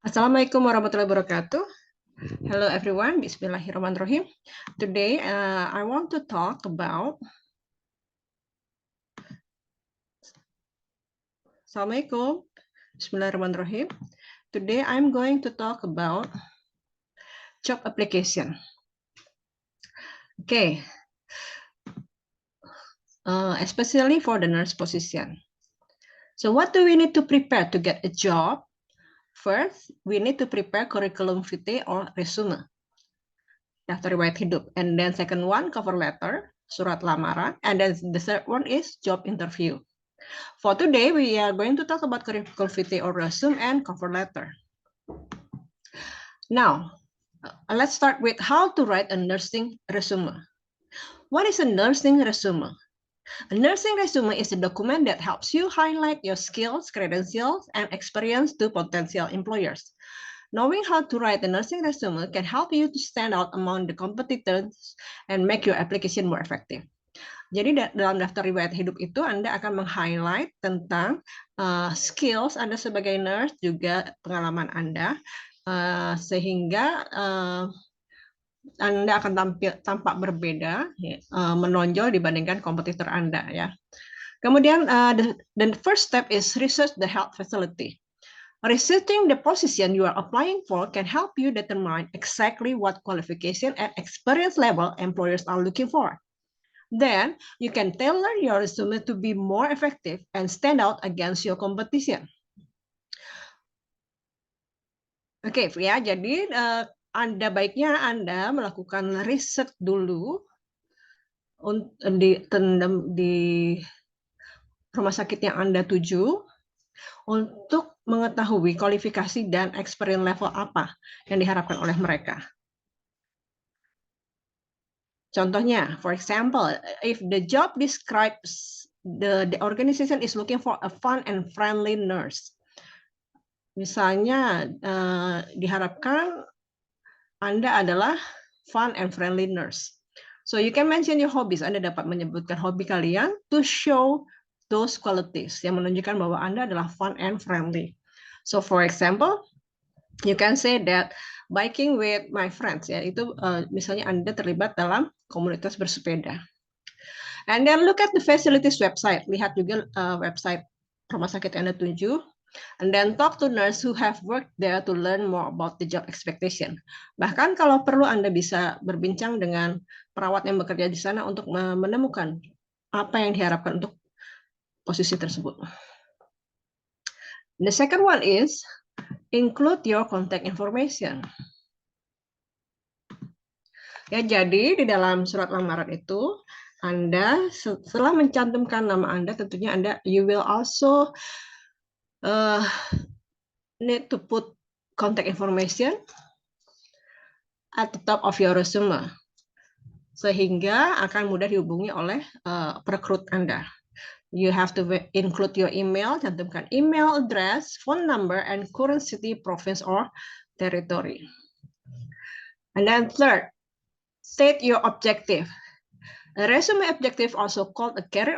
Assalamualaikum warahmatullahi wabarakatuh. Hello everyone, Bismillahirrahmanirrahim. Today I want to talk about Assalamualaikum. Bismillahirrahmanirrahim. Today I'm going to talk about job application. Okay, especially for the nurse position. So what do we need to prepare to get a job? First, we need to prepare curriculum vitae or resume, daftar riwayat hidup. And then second one, cover letter, surat lamaran. And then the third one is job interview. For today, we are going to talk about curriculum vitae or resume and cover letter. Now, let's start with how to write a nursing resume. What is a nursing resume? A nursing resume is a document that helps you highlight your skills, credentials, and experience to potential employers. Knowing how to write a nursing resume can help you to stand out among the competitors and make your application more effective. Jadi dalam daftar riwayat hidup itu Anda akan meng-highlight tentang skills Anda sebagai nurse, juga pengalaman Anda, sehingga Anda akan tampak berbeda, menonjol dibandingkan kompetitor Anda, ya. Kemudian the first step is research the health facility. Researching the position you are applying for can help you determine exactly what qualification and experience level employers are looking for. Then you can tailor your resume to be more effective and stand out against your competition. Oke, ya. Jadi baiknya Anda melakukan riset dulu di rumah sakit yang Anda tuju untuk mengetahui kualifikasi dan experience level apa yang diharapkan oleh mereka. Contohnya, for example, if the job describes the organization is looking for a fun and friendly nurse. Misalnya diharapkan Anda adalah fun and friendly nurse. So you can mention your hobbies. Anda dapat menyebutkan hobi kalian to show those qualities yang menunjukkan bahwa Anda adalah fun and friendly. So for example, you can say that biking with my friends, ya, itu misalnya Anda terlibat dalam komunitas bersepeda. And then look at the facilities website. Lihat juga website rumah sakit yang Anda tuju. And then talk to nurse who have worked there to learn more about the job expectation. Bahkan kalau perlu Anda bisa berbincang dengan perawat yang bekerja di sana untuk menemukan apa yang diharapkan untuk posisi tersebut. The second one is include your contact information. Ya, jadi di dalam surat lamaran itu Anda setelah mencantumkan nama Anda, tentunya you will also need to put contact information at the top of your resume, sehingga akan mudah dihubungi oleh perekrut Anda. You have to include your email, cantumkan email address, phone number, and current city, province, or territory. And then third, state your objective. A resume objective, also called a career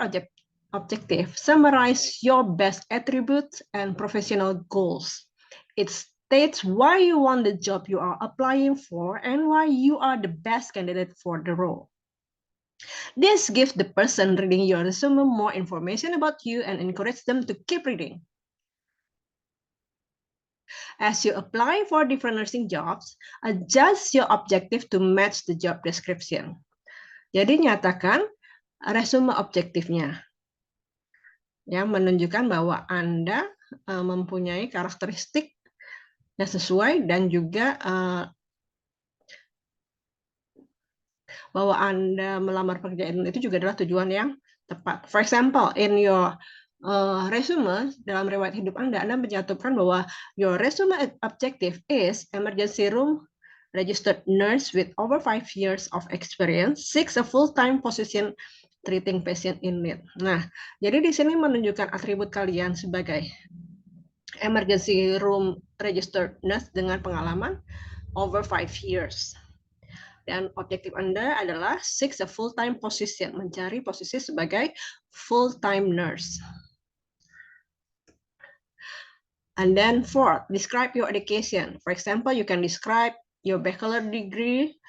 objective, summarize your best attributes and professional goals. It states why you want the job you are applying for and why you are the best candidate for the role. This gives the person reading your resume more information about you and encourage them to keep reading. As you apply for different nursing jobs, adjust your objective to match the job description. Jadi nyatakan resume objektifnya, yang menunjukkan bahwa Anda mempunyai karakteristik yang sesuai dan juga bahwa Anda melamar pekerjaan itu juga adalah tujuan yang tepat. For example, in your resume, dalam riwayat hidup Anda mencantumkan bahwa your resume objective is emergency room registered nurse with over 5 years of experience, seeks a full-time position treating patient in need. Nah, jadi di sini menunjukkan atribut kalian sebagai emergency room registered nurse dengan pengalaman over 5 years. Dan objektif Anda adalah seek a full-time position, mencari posisi sebagai full-time nurse. And then fourth, describe your education. For example, you can describe your bachelor degree,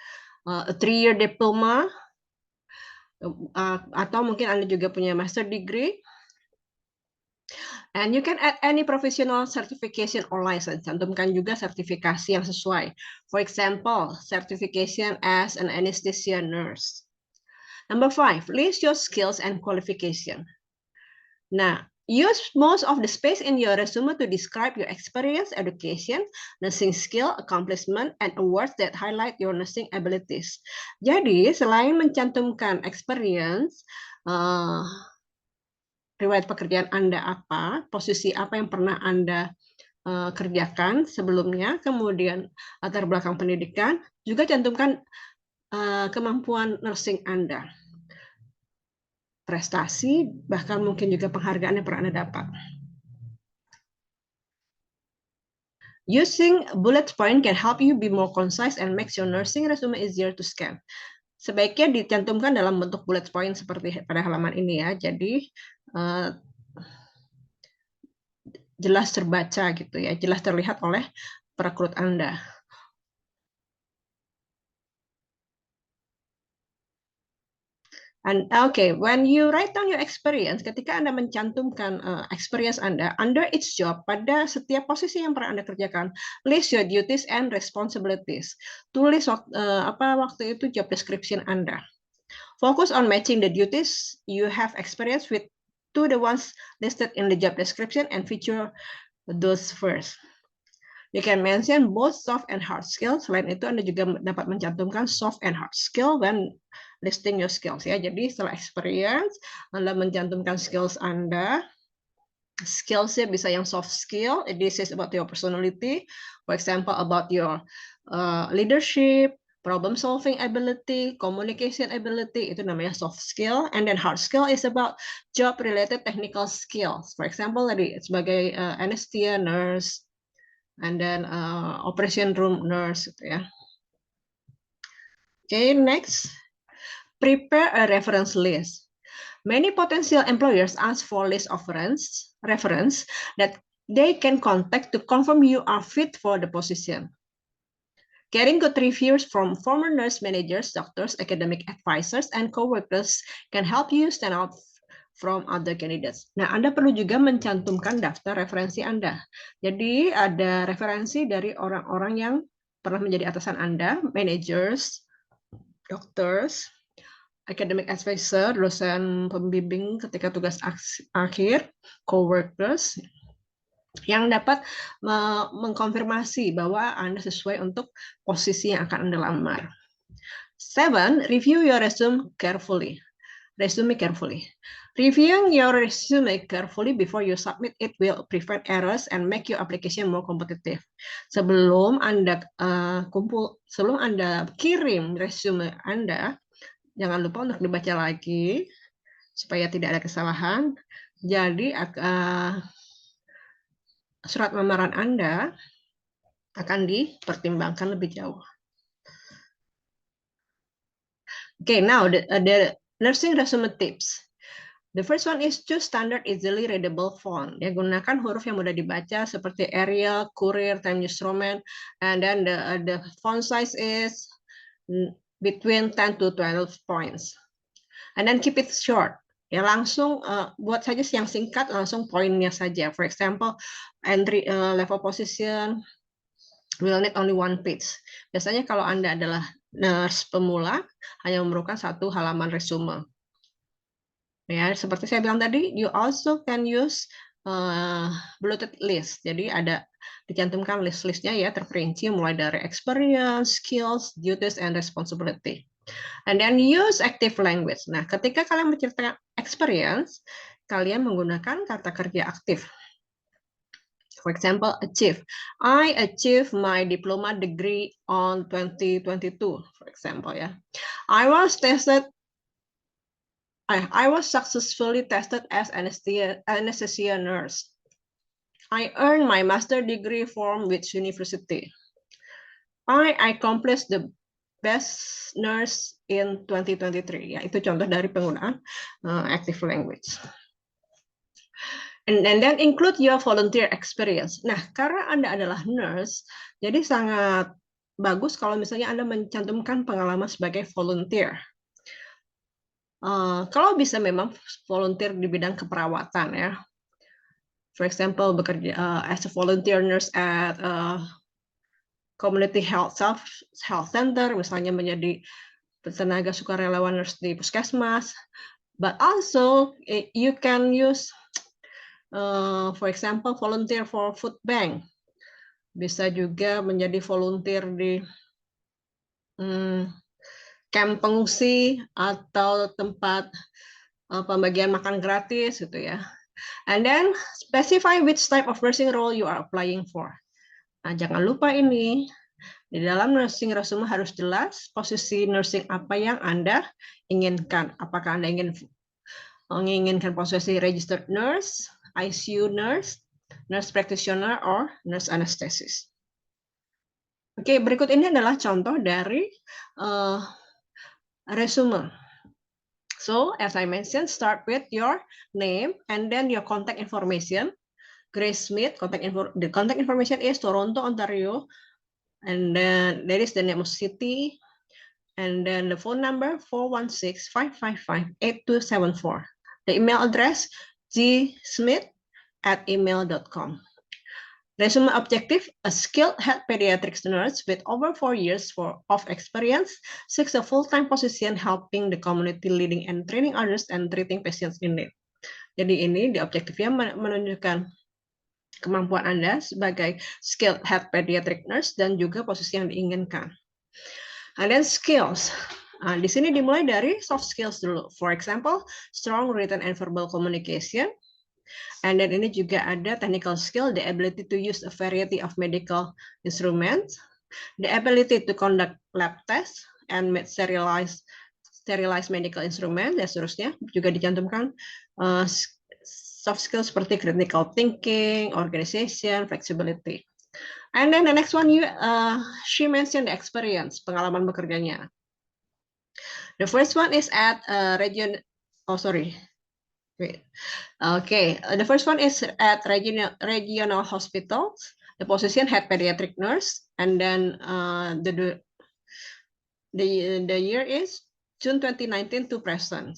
a 3-year diploma, atau mungkin Anda juga punya master degree. And you can add any professional certification or license. Cantumkan juga sertifikasi yang sesuai. For example, certification as an anesthesia nurse. Number 5, list your skills and qualification. Nah, use most of the space in your resume to describe your experience, education, nursing skill, accomplishment, and awards that highlight your nursing abilities. Jadi, selain mencantumkan experience, riwayat pekerjaan Anda apa, posisi apa yang pernah Anda kerjakan sebelumnya, kemudian latar belakang pendidikan, juga cantumkan kemampuan nursing Anda. Prestasi, bahkan mungkin juga penghargaan yang pernah Anda dapat. Using bullet point can help you be more concise and makes your nursing resume easier to scan. Sebaiknya dicantumkan dalam bentuk bullet point seperti pada halaman ini ya. Jadi jelas terbaca gitu ya, jelas terlihat oleh perekrut Anda. And okay, when you write down your experience, ketika Anda mencantumkan experience Anda under each job, pada setiap posisi yang pernah Anda kerjakan, list your duties and responsibilities. Tulis waktu itu job description Anda. Focus on matching the duties you have experience with to the ones listed in the job description and feature those first. You can mention both soft and hard skills. Selain itu, Anda juga dapat mencantumkan soft and hard skill when listing your skills ya. Jadi setelah experience, Anda mencantumkan skills Anda. Skillsnya bisa yang soft skill. This is about your personality. For example, about your leadership, problem solving ability, communication ability, itu namanya soft skill. And then hard skill is about job related technical skills. For example, tadi sebagai anesthesia nurse, and then operation room nurse gitu ya. Okay, next, prepare a reference list. Many potential employers ask for a list of reference that they can contact to confirm you are fit for the position. Getting good reviews from former nurse managers, doctors, academic advisors, and coworkers can help you stand out from other candidates. Nah, Anda perlu juga mencantumkan daftar referensi Anda. Jadi ada referensi dari orang-orang yang pernah menjadi atasan Anda, managers, doctors, academic advisor, dosen pembimbing ketika tugas akhir, coworkers, yang dapat mengkonfirmasi bahwa Anda sesuai untuk posisi yang akan Anda lamar. 7, review your resume carefully. Reviewing your resume carefully before you submit it will prevent errors and make your application more competitive. Sebelum Anda kirim resume Anda, jangan lupa untuk dibaca lagi supaya tidak ada kesalahan. Jadi surat lamaran Anda akan dipertimbangkan lebih jauh. Okay, now the nursing resume tips. The first one is choose standard easily readable font. Ya, gunakan huruf yang mudah dibaca seperti Arial, Courier, Times New Roman, and then the font size is between 10 to 12 points. And then keep it short. Ya, langsung buat saja yang singkat, langsung poinnya saja. For example, entry level position will need only 1 page. Biasanya kalau Anda adalah nurse pemula, hanya memerlukan 1 halaman resume. Ya, seperti saya bilang tadi, you also can use bulleted list. Jadi ada dicantumkan list-listnya ya, terperinci mulai dari experience, skills, duties, and responsibility. And then use active language. Nah, ketika kalian menceritakan experience, kalian menggunakan kata kerja aktif. For example, achieve. I achieved my diploma degree on 2022, for example ya. I was successfully tested as anesthesia nurse. I earned my master degree from which university. I accomplished the best nurse in 2023. Ya, itu contoh dari penggunaan active language. And then include your volunteer experience. Nah, karena Anda adalah nurse, jadi sangat bagus kalau misalnya Anda mencantumkan pengalaman sebagai volunteer. Kalau bisa memang volunteer di bidang keperawatan ya. For example, bekerja as a volunteer nurse at community health center, misalnya menjadi tenaga sukarelawan nurse di puskesmas. But also you can use, for example, volunteer for food bank. Bisa juga menjadi volunteer di camp pengungsi atau tempat pembagian makan gratis gitu ya. And then specify which type of nursing role you are applying for. Nah, jangan lupa ini di dalam nursing resume harus jelas posisi nursing apa yang Anda inginkan. Apakah Anda menginginkan posisi registered nurse, ICU nurse, nurse practitioner, or nurse anesthetist. Oke, berikut ini adalah contoh dari resume. So, as I mentioned, start with your name and then your contact information. Grace Smith, the contact information is Toronto, Ontario, and then there is the name of city, and then the phone number 416-555-8274. The email address gsmith@email.com. Resume objective: a skilled head pediatrics nurse with over 4 years of experience seeks a full-time position helping the community, leading and training others and treating patients in need. Jadi ini di objektifnya menunjukkan kemampuan Anda sebagai skilled head pediatric nurse dan juga posisi yang diinginkan. And then skills. Di sini dimulai dari soft skills dulu. For example, strong written and verbal communication. And then ini juga ada technical skill, the ability to use a variety of medical instruments, the ability to conduct lab tests and sterilize medical instruments, dan seterusnya. Juga dicantumkan soft skills seperti critical thinking, organization, flexibility. And then the next one, she mentioned the experience, pengalaman bekerjanya. The first one is at the first one is at regional hospitals. The position head pediatric nurse, and then the year is June 2019 to present.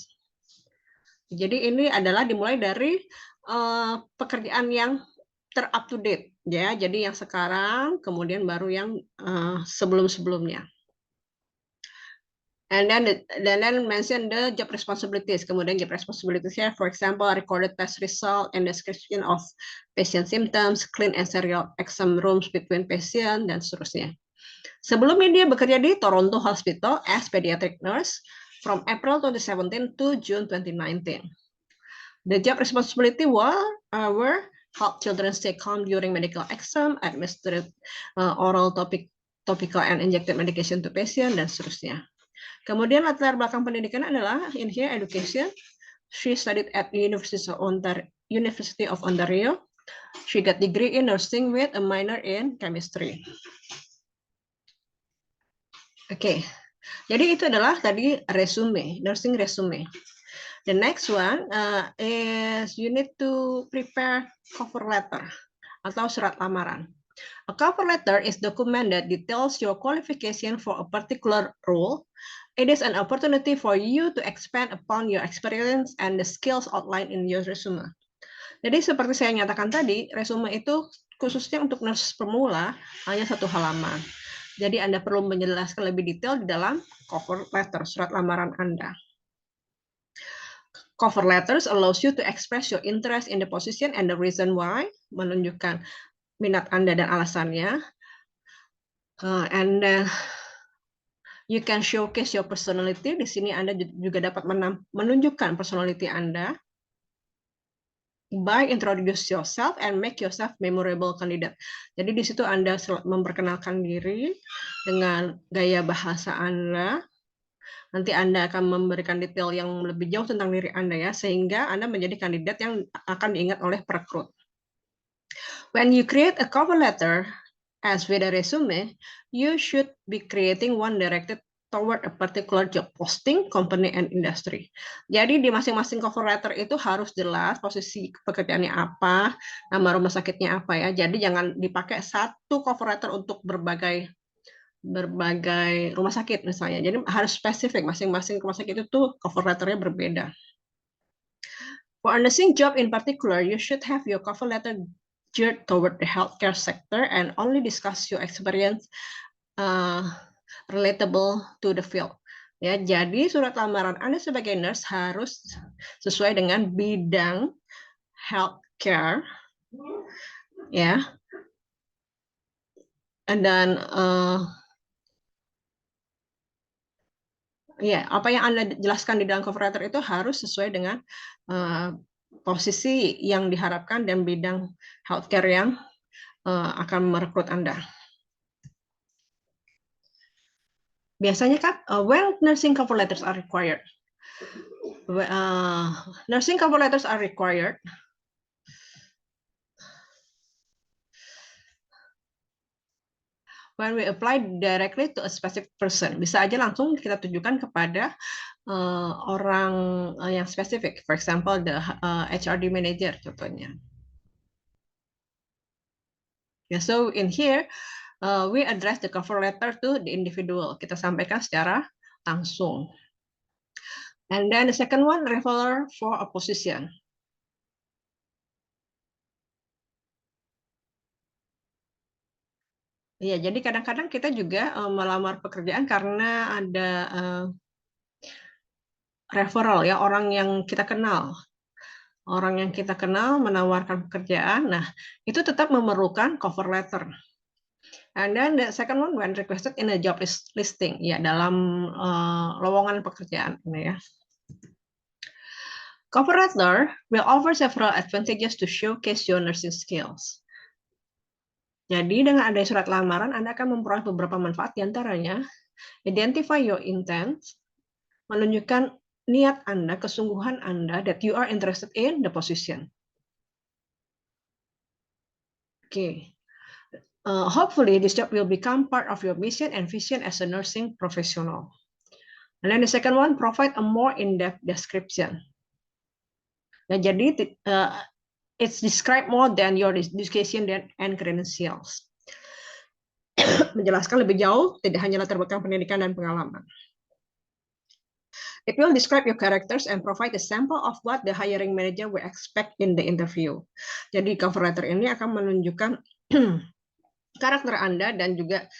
Jadi ini adalah dimulai dari pekerjaan yang ter-up to date ya. Jadi yang sekarang, kemudian baru yang sebelum-sebelumnya. And then mention the job responsibilities. Kemudian job responsibilities here, for example, recorded test result and description of patient symptoms, clean and sterile exam rooms between patient, dan seterusnya. Sebelumnya dia bekerja di Toronto Hospital as pediatric nurse from April 2017 to June 2019. The job responsibility were help children stay calm during medical exam, administer oral topical and injected medication to patient, dan seterusnya. Kemudian latar belakang pendidikan adalah in here education. She studied at University of Ontario. She got degree in nursing with a minor in chemistry. Oke, jadi itu adalah tadi resume, nursing resume. The next one is you need to prepare cover letter atau surat lamaran. A cover letter is document that details your qualification for a particular role. It is an opportunity for you to expand upon your experience and the skills outlined in your resume. Jadi seperti saya nyatakan tadi, resume itu khususnya untuk nurse pemula hanya 1 halaman. Jadi Anda perlu menjelaskan lebih detail di dalam cover letter, surat lamaran Anda. Cover letters allows you to express your interest in the position and the reason why, menunjukkan minat Anda dan alasannya. You can showcase your personality. Di sini Anda juga dapat menunjukkan personality Anda. By introduce yourself and make yourself memorable candidate. Jadi di situ Anda memperkenalkan diri dengan gaya bahasa Anda. Nanti Anda akan memberikan detail yang lebih jauh tentang diri Anda ya, sehingga Anda menjadi kandidat yang akan diingat oleh perekrut. When you create a cover letter, as with a resume, you should be creating one directed toward a particular job posting, company, and industry. Jadi di masing-masing cover letter itu harus jelas posisi pekerjaannya apa, nama rumah sakitnya apa ya. Jadi jangan dipakai satu cover letter untuk berbagai rumah sakit misalnya. Jadi harus spesifik, masing-masing rumah sakit itu cover letternya berbeda. For a nursing job in particular, you should have your cover letter geared toward the healthcare sector and only discuss your experience relatable to the field. Ya, jadi surat lamaran Anda sebagai nurse harus sesuai dengan bidang healthcare, ya. Dan ya, apa yang Anda jelaskan di dalam cover letter itu harus sesuai dengan posisi yang diharapkan dan bidang healthcare yang akan merekrut Anda. Biasanya kan, when nursing cover letters are required, nursing cover letters are required when we apply directly to a specific person. Bisa aja langsung kita tujukan kepada orang yang spesifik. For example, the HRD manager contohnya. Yeah, so in here, we address the cover letter to the individual. Kita sampaikan secara langsung. And then the second one, referral for a position. Ya, jadi kadang-kadang kita juga melamar pekerjaan karena ada referral ya, orang yang kita kenal. Orang yang kita kenal menawarkan pekerjaan. Nah, itu tetap memerlukan cover letter. And then the second one when requested in a job listing, ya dalam lowongan pekerjaan ini ya. Cover letter will offer several advantages to showcase your nursing skills. Jadi dengan adanya surat lamaran, Anda akan memperoleh beberapa manfaat, diantaranya identify your intent, menunjukkan niat Anda, kesungguhan Anda that you are interested in the position. Okay. Hopefully, this job will become part of your mission and vision as a nursing professional. And then the second one, provide a more in-depth description. Nah, jadi it's describe more than your education and credentials. Menjelaskan lebih jauh, tidak hanya latar belakang pendidikan dan pengalaman. It will describe your characters and provide a sample of what the hiring manager will expect in the interview. Jadi cover letter ini akan menunjukkan karakter Anda dan juga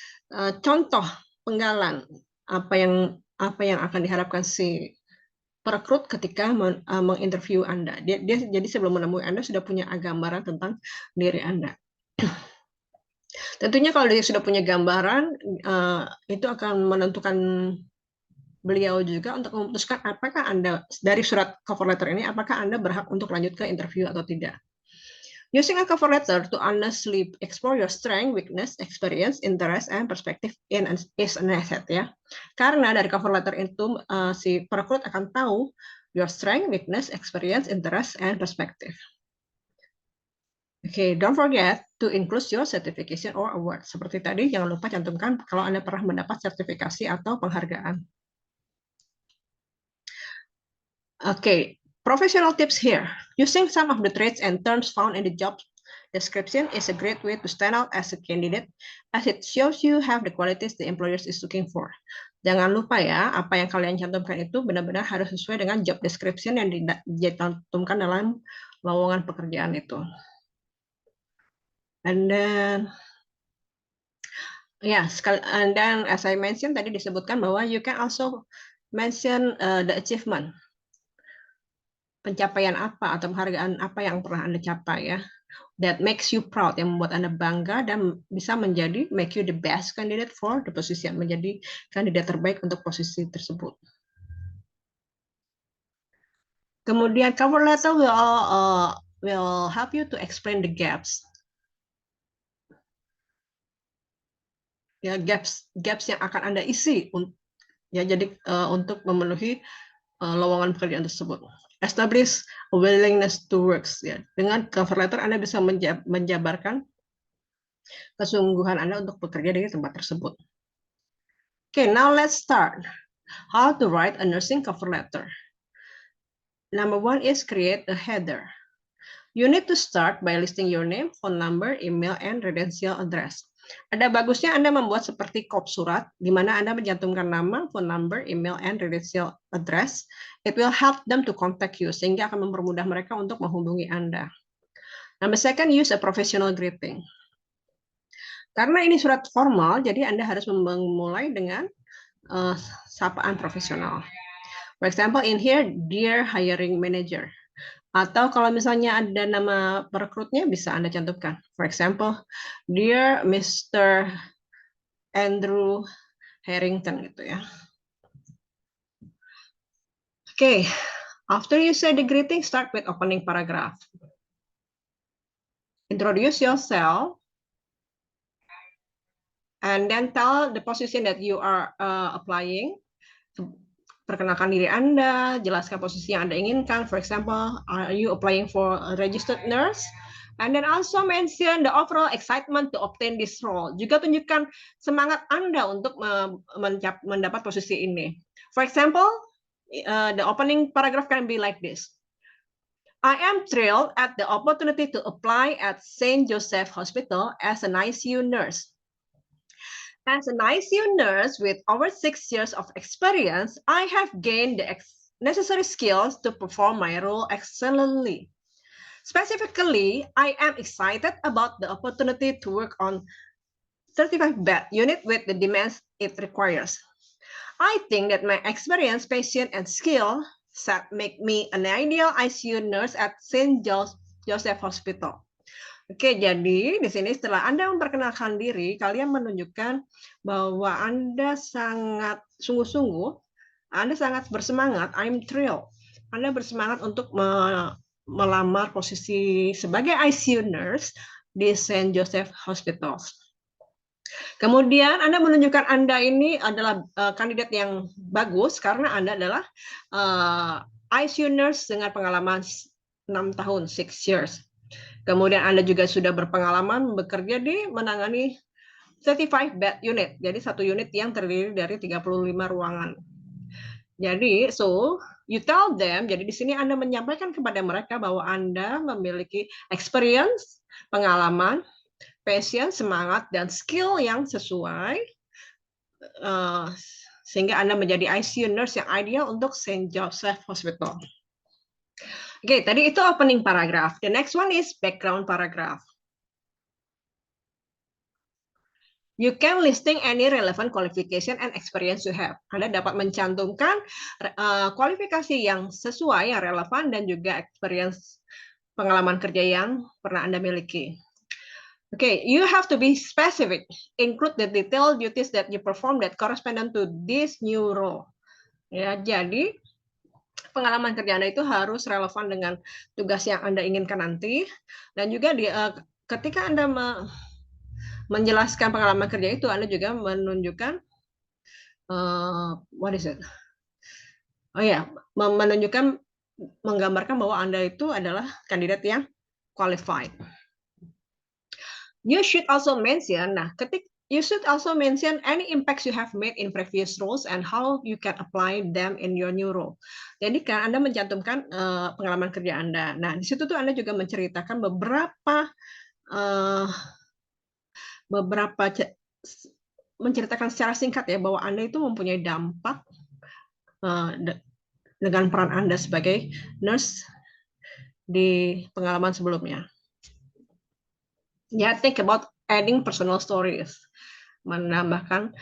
contoh penggalan apa yang akan diharapkan si perekrut ketika menginterview Anda. Dia jadi sebelum menemui Anda sudah punya gambaran tentang diri Anda. Tentunya kalau dia sudah punya gambaran, itu akan menentukan beliau juga untuk memutuskan apakah Anda dari surat cover letter ini apakah Anda berhak untuk lanjut ke interview atau tidak. Using a cover letter to honestly explore your strength, weakness, experience, interest, and perspective is an asset ya. Karena dari cover letter itu si perekrut akan tahu your strength, weakness, experience, interest, and perspective. Okay, don't forget to include your certification or award. Seperti tadi, jangan lupa cantumkan kalau Anda pernah mendapat sertifikasi atau penghargaan. Okay. Professional tips here. Using some of the traits and terms found in the job description is a great way to stand out as a candidate, as it shows you have the qualities the employer is looking for. Jangan lupa ya, apa yang kalian cantumkan itu benar-benar harus sesuai dengan job description yang dicantumkan dalam lowongan pekerjaan itu. And then, and then as I mentioned tadi disebutkan bahwa you can also mention the achievement. Pencapaian apa atau penghargaan apa yang pernah Anda capai ya. That makes you proud, yang membuat Anda bangga dan bisa menjadi make you the best candidate for the position, menjadi kandidat terbaik untuk posisi tersebut. Kemudian cover letter will help you to explain the gaps. Ya, gaps yang akan Anda isi ya, jadi untuk memenuhi lowongan pekerjaan tersebut. Establish a willingness to work. Ya. Dengan cover letter Anda bisa menjabarkan kesungguhan Anda untuk bekerja di tempat tersebut. Okay, now let's start. How to write a nursing cover letter. Number one is create a header. You need to start by listing your name, phone number, email, and residential address. Ada bagusnya Anda membuat seperti kop surat, di mana Anda mencantumkan nama, phone number, email, and residential address. It will help them to contact you, sehingga akan mempermudah mereka untuk menghubungi Anda. Number second, use a professional greeting. Karena ini surat formal, jadi Anda harus memulai dengan sapaan profesional. For example, in here, dear hiring manager. Atau kalau misalnya ada nama perekrutnya, bisa Anda cantumkan. For example, dear Mr. Andrew Harrington gitu ya. Okay, after you say the greeting, start with opening paragraph. Introduce yourself, and then tell the position that you are applying. Perkenalkan diri Anda, jelaskan posisi yang Anda inginkan. For example, are you applying for a registered nurse? And then also mention the overall excitement to obtain this role. Juga tunjukkan semangat Anda untuk mendapat posisi ini. For example, the opening paragraph can be like this. I am thrilled at the opportunity to apply at St. Joseph Hospital as an ICU nurse. As an ICU nurse with over 6 years of experience, I have gained the necessary skills to perform my role excellently. Specifically, I am excited about the opportunity to work on 35-bed unit with the demands it requires. I think that my experience, passion, and skill set make me an ideal ICU nurse at St. Joseph Hospital. Oke, jadi di sini setelah Anda memperkenalkan diri, kalian menunjukkan bahwa Anda sangat sungguh-sungguh, Anda sangat bersemangat, I'm thrilled. Anda bersemangat untuk melamar posisi sebagai ICU nurse di St. Joseph Hospital. Kemudian Anda menunjukkan Anda ini adalah kandidat yang bagus karena Anda adalah ICU nurse dengan pengalaman 6 tahun, 6 years. Kemudian Anda juga sudah berpengalaman bekerja di menangani 35-bed unit. Jadi satu unit yang terdiri dari 35 ruangan. Jadi, so you tell them, jadi di sini Anda menyampaikan kepada mereka bahwa Anda memiliki experience, pengalaman, passion, semangat, dan skill yang sesuai sehingga Anda menjadi ICU nurse yang ideal untuk St. Joseph Hospital. Oke, tadi itu opening paragraph. The next one is background paragraph. You can listing any relevant qualification and experience you have. Anda dapat mencantumkan kualifikasi yang sesuai, yang relevan, dan juga experience pengalaman kerja yang pernah Anda miliki. Okay, you have to be specific. Include the detailed duties that you perform that correspond to this new role. Ya, jadi pengalaman kerja Anda itu harus relevan dengan tugas yang Anda inginkan nanti, dan juga ketika Anda menjelaskan pengalaman kerja itu, Anda juga menunjukkan what is it? Oh ya, menunjukkan, menggambarkan bahwa Anda itu adalah kandidat yang qualified. You should also mention, you should also mention any impacts you have made in previous roles and how you can apply them in your new role. Jadi kan Anda mencantumkan pengalaman kerja Anda. Nah, di situ tuh Anda juga menceritakan menceritakan secara singkat ya bahwa Anda itu mempunyai dampak dengan peran Anda sebagai nurse di pengalaman sebelumnya. Ya, think about adding personal stories, menambahkan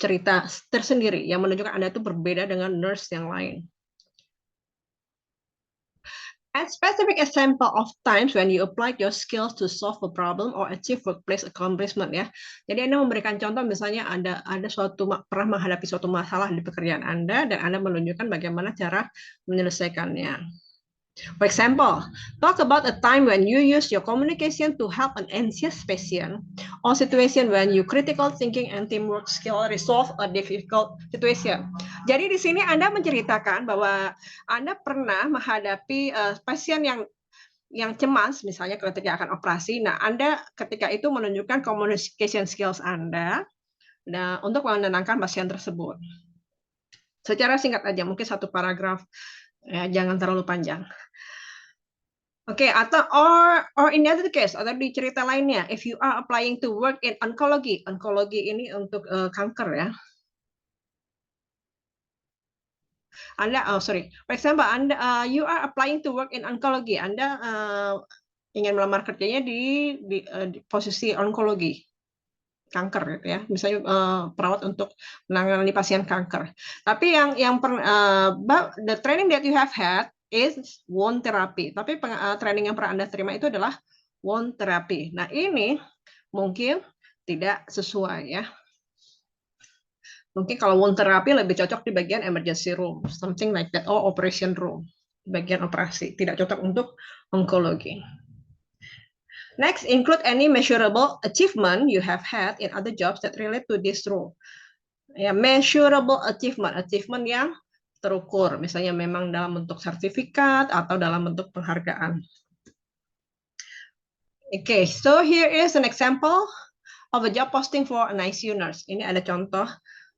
cerita tersendiri yang menunjukkan Anda itu berbeda dengan nurse yang lain. A specific example of times when you applied your skills to solve a problem or achieve workplace accomplishment ya. Jadi Anda memberikan contoh misalnya ada pernah menghadapi suatu masalah di pekerjaan Anda dan Anda menunjukkan bagaimana cara menyelesaikannya. For example, talk about a time when you use your communication to help an anxious patient or situation when you critical thinking and teamwork skill resolve a difficult situation. Jadi di sini Anda menceritakan bahwa Anda pernah menghadapi pasien yang cemas, misalnya ketika akan operasi. Nah, Anda ketika itu menunjukkan communication skills Anda Nah, untuk menenangkan pasien tersebut. Secara singkat aja, mungkin satu paragraf, ya, jangan terlalu panjang. Oke, atau or in the other case, atau di cerita lainnya, if you are applying to work in oncology, oncology ini untuk kanker ya. Anda, sorry, for example, Anda, you are applying to work in oncology, Anda ingin melamar kerjanya di posisi onkologi, kanker gitu ya, misalnya perawat untuk menangani pasien kanker. Tapi the training that you have had is wound therapy. Tapi training yang pernah Anda terima itu adalah wound therapy. Nah, ini mungkin tidak sesuai ya. Mungkin kalau wound therapy lebih cocok di bagian emergency room, something like that, or operation room, bagian operasi. Tidak cocok untuk onkologi. Next, include any measurable achievement you have had in other jobs that relate to this role. Ya, measurable achievement, achievement yang terukur, misalnya memang dalam bentuk sertifikat atau dalam bentuk penghargaan. Okay, so here is an example of a job posting for an ICU nurse. Ini ada contoh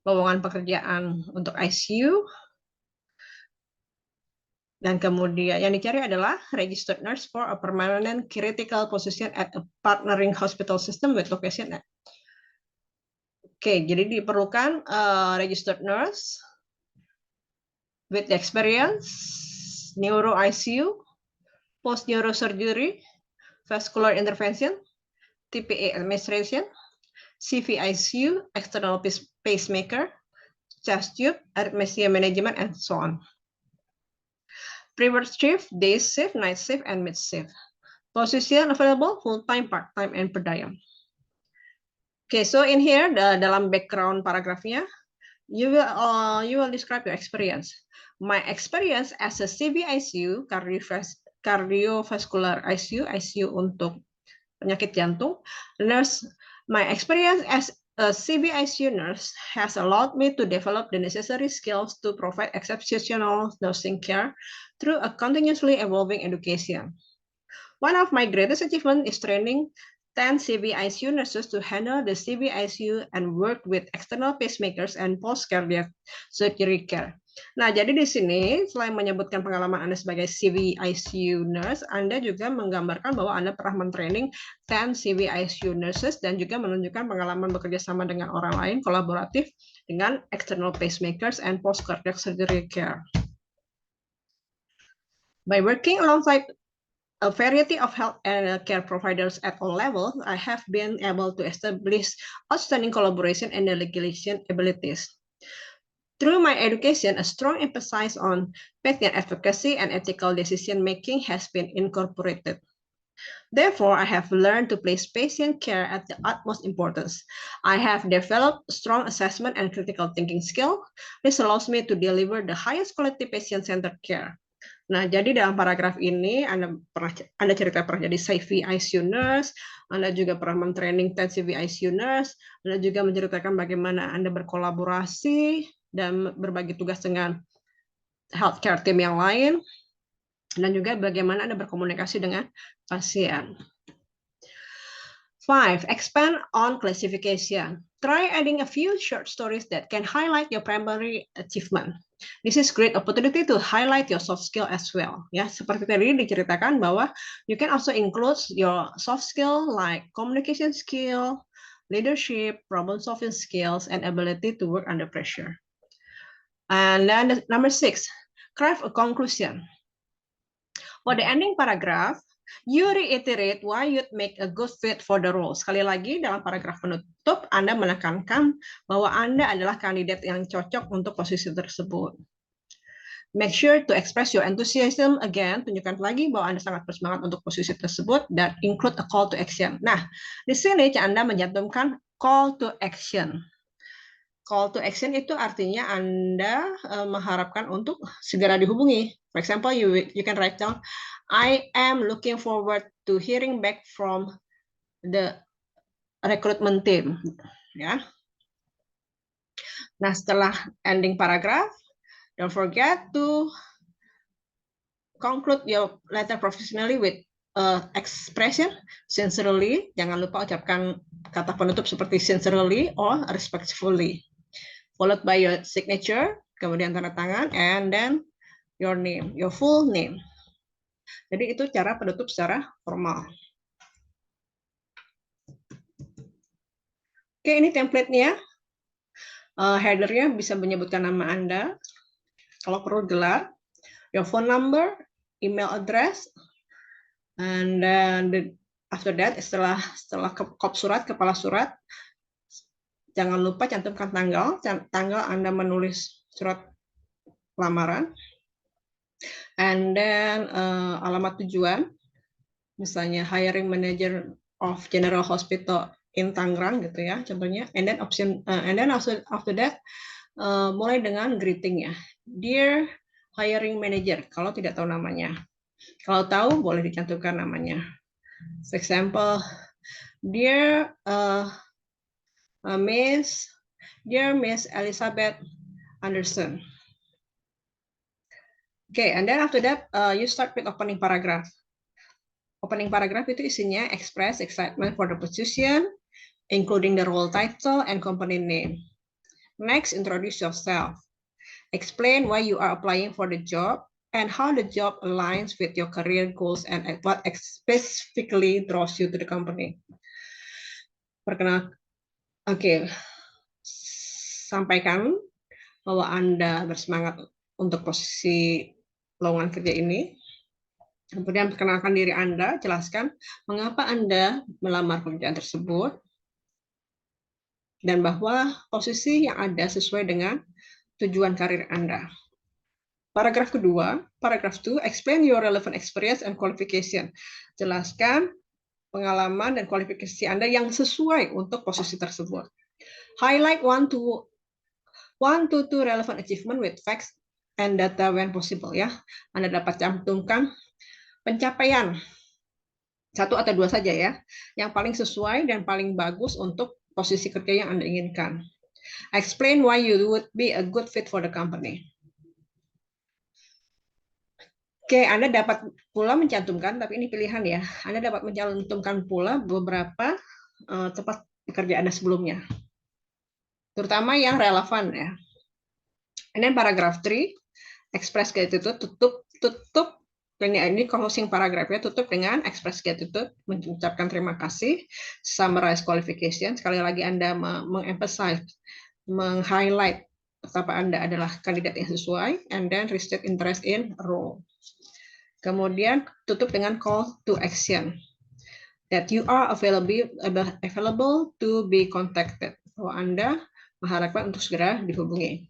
lowongan pekerjaan untuk ICU. Dan kemudian yang dicari adalah registered nurse for a permanent critical position at a partnering hospital system with location at. Oke, jadi diperlukan registered nurse with experience, neuro ICU, post neurosurgery, vascular intervention, TPA administration, CV ICU, external pacemaker, chest tube, arrhythmia management, and so on. Preferred shift, day shift, night shift, and mid shift. Position available, full-time, part-time, and per diem. Okay, so in here, dalam background paragrafnya, you will describe your experience. My experience as a CV ICU, cardiovascular ICU, ICU untuk penyakit jantung, nurse. My experience as a CV ICU nurse has allowed me to develop the necessary skills to provide exceptional nursing care through a continuously evolving education. One of my greatest achievements is training 10 CV ICU nurses to handle the CV ICU and work with external pacemakers and post-cardiac surgery care. Nah, jadi di sini selain menyebutkan pengalaman Anda sebagai CV ICU nurse, Anda juga menggambarkan bahwa Anda pernah mentraining 10 CV ICU nurses dan juga menunjukkan pengalaman bekerja sama dengan orang lain, kolaboratif dengan external pacemakers and post-cardiac surgery care. By working alongside a variety of health and care providers at all levels, I have been able to establish outstanding collaboration and delegation abilities. Through my education, a strong emphasis on patient advocacy and ethical decision-making has been incorporated. Therefore, I have learned to place patient care at the utmost importance. I have developed strong assessment and critical thinking skill. This allows me to deliver the highest quality patient-centered care. Nah, jadi dalam paragraf ini Anda cerita pernah jadi CV ICU nurse, Anda juga pernah mentraining 10 CV ICU nurse, Anda juga menceritakan bagaimana Anda berkolaborasi dan berbagi tugas dengan healthcare team yang lain, dan juga bagaimana Anda berkomunikasi dengan pasien. 5. Expand on classification. Try adding a few short stories that can highlight your primary achievement. This is great opportunity to highlight your soft skill as well. Ya, seperti tadi diceritakan bahwa you can also include your soft skill like communication skill, leadership, problem solving skills, and ability to work under pressure. And then number 6, craft a conclusion. For the ending paragraph, you reiterate why you'd make a good fit for the role. Sekali lagi, dalam paragraf penutup, Anda menekankan bahwa Anda adalah kandidat yang cocok untuk posisi tersebut. Make sure to express your enthusiasm again. Tunjukkan lagi bahwa Anda sangat bersemangat untuk posisi tersebut dan include a call to action. Nah, di sini Anda mencantumkan call to action. Call to action itu artinya Anda mengharapkan untuk segera dihubungi. For example, you can write down, I am looking forward to hearing back from the recruitment team. Ya. Nah, setelah ending paragraph, don't forget to conclude your letter professionally with expression, sincerely, jangan lupa ucapkan kata penutup seperti sincerely or respectfully, followed by your signature, kemudian tanda tangan, and then your name, your full name. Jadi itu cara penutup secara formal. Oke, ini template-nya. Header-nya bisa menyebutkan nama Anda, kalau perlu gelar, your phone number, email address, and then after that, setelah kop surat, kepala surat, jangan lupa cantumkan tanggal Anda menulis surat lamaran, and then alamat tujuan, misalnya hiring manager of General Hospital in Tangerang gitu ya contohnya, and then after that mulai dengan greeting ya, dear hiring manager kalau tidak tahu namanya, kalau tahu boleh dicantumkan namanya. For example, dear Miss Elizabeth Anderson. Okay, and then after that you start with opening paragraph. Opening paragraph itu isinya express excitement for the position, including the role title and company name. Next, introduce yourself. Explain why you are applying for the job and how the job aligns with your career goals and what specifically draws you to the company. Sampaikan bahwa Anda bersemangat untuk posisi lowongan kerja ini. Kemudian perkenalkan diri Anda, jelaskan mengapa Anda melamar pekerjaan tersebut, dan bahwa posisi yang ada sesuai dengan tujuan karir Anda. Paragraf kedua, paragraf 2, explain your relevant experience and qualification. Jelaskan pengalaman dan kualifikasi Anda yang sesuai untuk posisi tersebut. Highlight 1 to 2 relevant achievement with facts and data when possible ya. Anda dapat cantumkan pencapaian 1 atau 2 saja ya, yang paling sesuai dan paling bagus untuk posisi kerja yang Anda inginkan. Explain why you would be a good fit for the company. Oke, Anda dapat pula mencantumkan, tapi ini pilihan ya, Anda dapat mencantumkan pula beberapa tempat pekerjaan Anda sebelumnya, terutama yang relevan ya. And then paragraph 3, express gratitude, tutup ini closing paragraph ya, tutup dengan express gratitude, mengucapkan terima kasih, summarize qualification, sekali lagi Anda mengemphasize, meng-highlight betapa Anda adalah kandidat yang sesuai, and then restate interest in role. Kemudian tutup dengan call to action, that you are available to be contacted, bahwa Anda mengharapkan untuk segera dihubungi.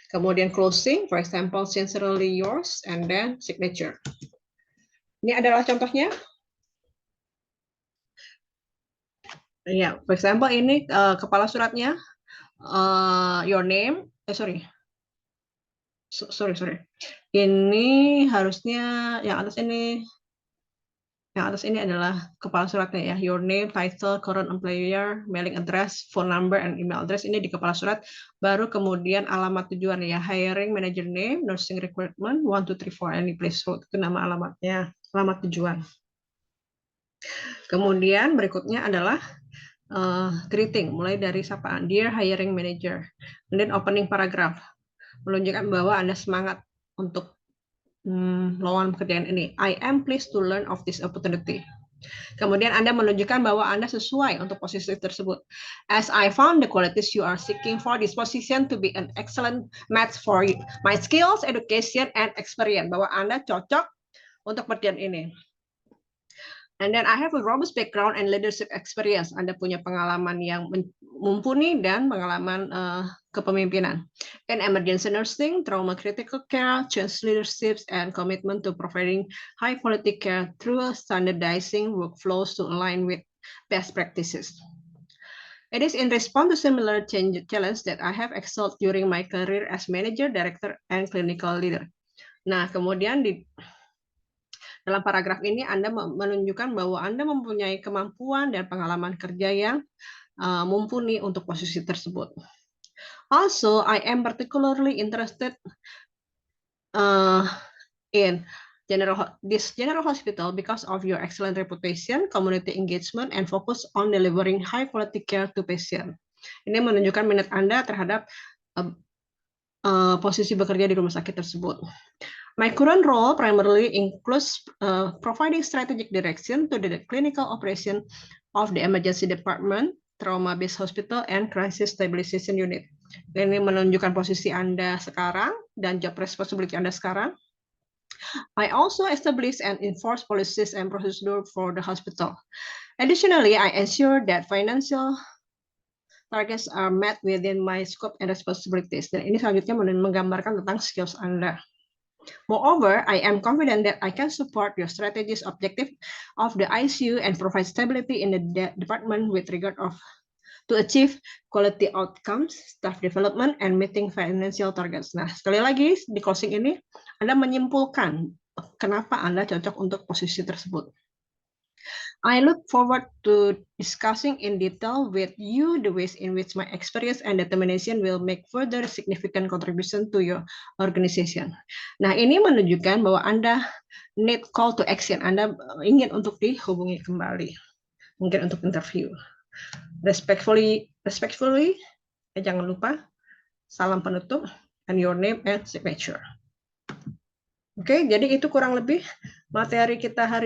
Kemudian closing, for example, sincerely yours, and then signature. Ini adalah contohnya. Ya, for example, ini kepala suratnya, your name, sorry. Ini harusnya yang atas ini adalah kepala suratnya ya, your name, title, current employer, mailing address, phone number, and email address. Ini di kepala surat. Baru kemudian alamat tujuan ya, hiring manager name, nursing recruitment 1 2 3 4, any place road, itu nama alamatnya, alamat tujuan. Kemudian berikutnya adalah greeting, mulai dari sapaan, dear hiring manager, and then opening paragraph, menunjukkan bahwa Anda semangat untuk lowongan pekerjaan ini. I am pleased to learn of this opportunity. Kemudian Anda menunjukkan bahwa Anda sesuai untuk posisi tersebut. As I found the qualities you are seeking for this position to be an excellent match for my skills, education, and experience. Bahwa Anda cocok untuk pekerjaan ini. And then I have a robust background and leadership experience. Anda punya pengalaman yang mumpuni dan pengalaman kepemimpinan. In emergency nursing, trauma critical care, change leadership, and commitment to providing high quality care through standardizing workflows to align with best practices. It is in response to similar challenge that I have excelled during my career as manager, director, and clinical leader. Nah, kemudian dalam paragraf ini Anda menunjukkan bahwa Anda mempunyai kemampuan dan pengalaman kerja yang mumpuni untuk posisi tersebut. Also, I am particularly interested in this general hospital because of your excellent reputation, community engagement, and focus on delivering high quality care to patient. Ini menunjukkan minat Anda terhadap posisi bekerja di rumah sakit tersebut. My current role primarily includes providing strategic direction to the clinical operation of the emergency department, trauma-based hospital, and crisis stabilization unit. Ini menunjukkan posisi Anda sekarang dan job responsibility Anda sekarang. I also establish and enforce policies and procedures for the hospital. Additionally, I ensure that financial targets are met within my scope and responsibilities. Dan ini selanjutnya menggambarkan tentang skills Anda. Moreover, I am confident that I can support your strategies objective of the ICU and provide stability in the department with regard to achieve quality outcomes, staff development, and meeting financial targets. Nah, sekali lagi di closing ini, Anda menyimpulkan kenapa Anda cocok untuk posisi tersebut. I look forward to discussing in detail with you the ways in which my experience and determination will make further significant contribution to your organization. Nah, ini menunjukkan bahwa Anda need call to action. Anda ingin untuk dihubungi kembali, mungkin untuk interview. Respectfully, jangan lupa salam penutup and your name and signature. Oke, jadi itu kurang lebih materi kita hari ini.